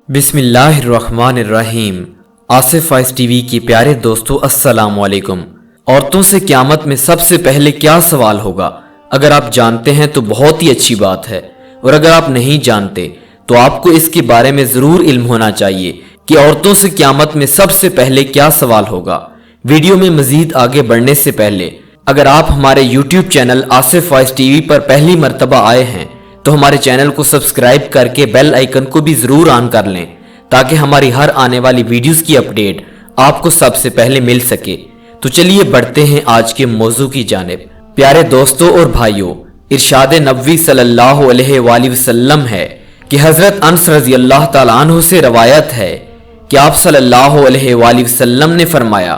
बिस्मिल्लाहिर्रहमानिर्रहीम। Asif voice TV की प्यारे दोस्तों, अस्सलाम वालेकुम। औरतों से क़यामत में सबसे पहले क्या सवाल होगा? अगर आप जानते हैं तो बहुत ही अच्छी बात है, और अगर आप नहीं जानते तो आपको इसके बारे में ज़रूर इल्म होना चाहिए कि औरतों से क़यामत में सबसे पहले क्या सवाल होगा। वीडियो में मज़ीद आगे बढ़ने से पहले अगर आप हमारे YouTube channel Asif voice TV पर पहली मर्तबा आए हैं तो हमारे चैनल को सब्सक्राइब करके बेल आइकन को भी ज़रूर ऑन कर लें, ताकि हमारी हर आने वाली वीडियोस की अपडेट आपको सबसे पहले मिल सके। तो चलिए बढ़ते हैं आज के मौजू की जानिब। प्यारे दोस्तों और भाइयों, इरशाद नबवी सल्लल्लाहु अलैहि वसल्लम है कि हज़रत अनस रज़ी अल्लाह ताला अन्हु से रवायत है कि आप सल्लल्लाहु अलैहि वसल्लम ने फरमाया,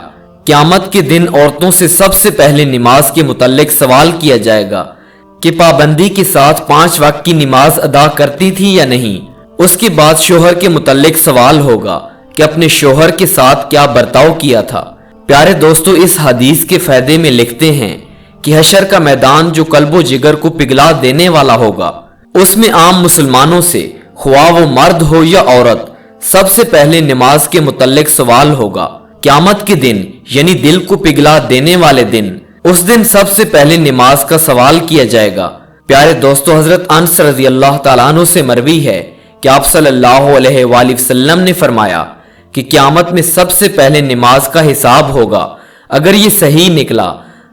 क़यामत के दिन औरतों से सबसे पहले नमाज के मुतल्लिक सवाल किया जाएगा कि पाबंदी के साथ 5 वक्त की नमाज अदा करती थी या नहीं। उसके बाद शोहर के मुतल्लिक सवाल होगा कि अपने शोहर के साथ क्या बर्ताव किया था। प्यारे दोस्तों, इस हदीस के फायदे में लिखते हैं कि हशर का मैदान जो कल्बो जिगर को पिघला देने वाला होगा, उसमें आम मुसलमानों से ख्वाह वो मर्द हो या औरत, सबसे पहले नमाज के मुतल्लिक सवाल होगा। क़यामत के दिन यानी दिल को पिघला देने वाले दिन, उस दिन सबसे पहले नमाज का सवाल किया जाएगा। प्यारे दोस्तों, हजरत अनस रज़ी अल्लाह ताला अन्हु से मरवी है कि आप सल्लल्लाहु अलैहि वसल्लम ने फरमाया कि क़यामत में सबसे पहले नमाज का हिसाब होगा। अगर ये सही निकला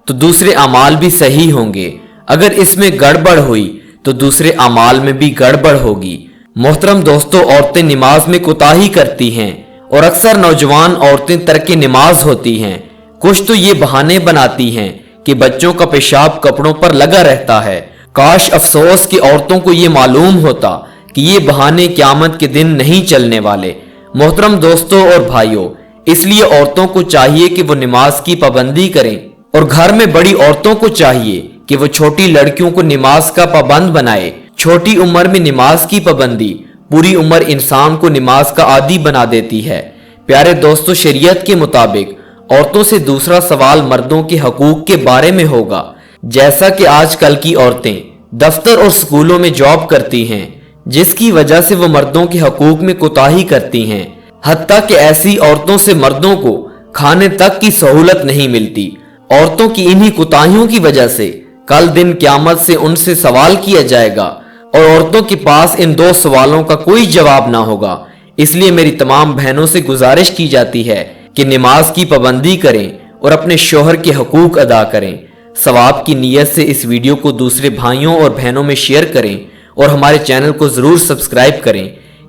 तो दूसरे अमाल भी सही होंगे, अगर इसमें गड़बड़ हुई तो दूसरे अमाल में भी गड़बड़ होगी। मोहतरम दोस्तों, औरतें नमाज में कोताही करती हैं और अक्सर नौजवान औरतें तर्के नमाज होती हैं। कुछ तो ये बहाने बनाती हैं कि बच्चों का पेशाब कपड़ों पर लगा रहता है। काश अफसोस कि औरतों को ये मालूम होता कि ये बहाने क़यामत के दिन नहीं चलने वाले। मोहतरम दोस्तों और भाइयों, इसलिए औरतों को चाहिए कि वो नमाज की पाबंदी करें, और घर में बड़ी औरतों को चाहिए कि वो छोटी लड़कियों को नमाज का पाबंद बनाए। छोटी उम्र में नमाज की पाबंदी पूरी उम्र इंसान को नमाज का आदी बना देती है। प्यारे दोस्तों, शरीयत के मुताबिक औरतों से दूसरा सवाल मर्दों के हकूक के बारे में होगा। जैसा कि आजकल की औरतें दफ्तर और स्कूलों में जॉब करती हैं, जिसकी वजह से वो मर्दों के हकूक में कोताही करती हैं। हत्ता कि ऐसी औरतों से मर्दों को खाने तक की सहूलत नहीं मिलती। औरतों की इन्हीं कोताहियों की वजह से कल दिन क़यामत से उनसे सवाल किया जाएगा, और औरतों के पास इन 2 सवालों का कोई जवाब ना होगा। इसलिए मेरी तमाम बहनों से गुजारिश की जाती है कि नमाज की पाबंदी करें और अपने शोहर के हकूक अदा करें। सवाब की नीयत से इस वीडियो को दूसरे भाइयों और बहनों में शेयर करें, और हमारे चैनल को ज़रूर सब्सक्राइब करें,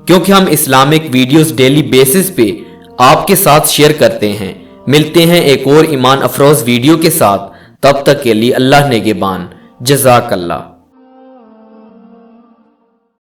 क्योंकि हम इस्लामिक वीडियोस डेली बेसिस पे आपके साथ शेयर करते हैं। मिलते हैं एक और ईमान अफरोज़ वीडियो के साथ, तब तक के लिए अल्लाह नेगेबान। जज़ाकल्लाह।